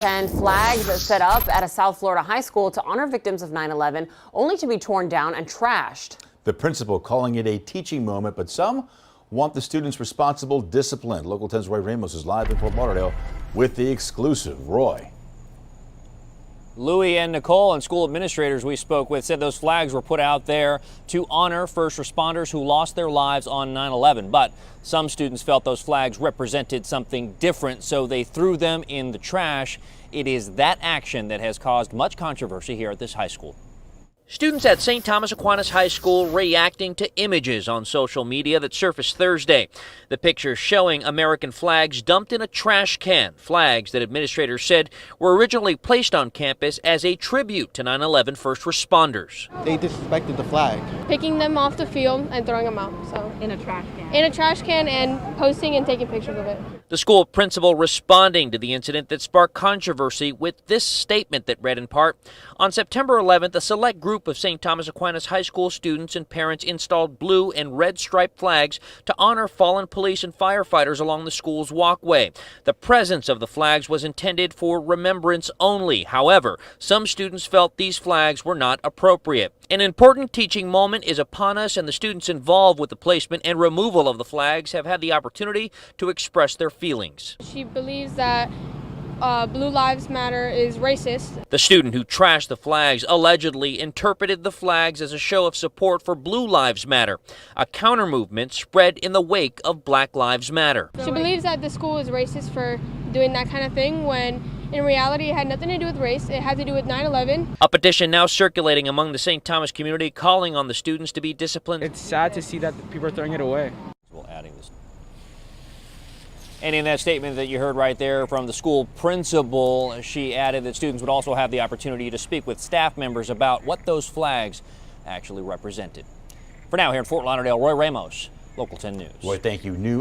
And flags set up at a South Florida high school to honor victims of 9/11, only to be torn down and trashed. The principal calling it a teaching moment, but some want the students responsible disciplined. Local 10's Roy Ramos is live in Fort Lauderdale with the exclusive. Roy. Louis and Nicole and school administrators we spoke with said those flags were put out there to honor first responders who lost their lives on 9/11. But some students felt those flags represented something different, so they threw them in the trash. It is that action that has caused much controversy here at this high school. Students at St. Thomas Aquinas High School reacting to images on social media that surfaced Thursday. The picture showing American flags dumped in a trash can, flags that administrators said were originally placed on campus as a tribute to 9/11 first responders. They disrespected the flag. Picking them off the field and throwing them out. So in a trash can. In a trash can and posting and taking pictures of it. The school principal responding to the incident that sparked controversy with this statement that read in part, on September 11th, a select group of St. Thomas Aquinas High School students and parents installed blue and red striped flags to honor fallen police and firefighters along the school's walkway. The presence of the flags was intended for remembrance only. However, some students felt these flags were not appropriate. An important teaching moment is upon us, and the students involved with the placement and removal of the flags have had the opportunity to express their feelings. She believes that Blue Lives Matter is racist. The student who trashed the flags allegedly interpreted the flags as a show of support for Blue Lives Matter, a countermovement spread in the wake of Black Lives Matter. She believes that the school is racist for doing that kind of thing when in reality it had nothing to do with race. It had to do with 9/11. A petition now circulating among the St. Thomas community calling on the students to be disciplined. It's sad to see that people are throwing it away. Adding this. And in that statement that you heard right there from the school principal, she added that students would also have the opportunity to speak with staff members about what those flags actually represented. For now, here in Fort Lauderdale, Roy Ramos, Local 10 News. Roy, thank you. New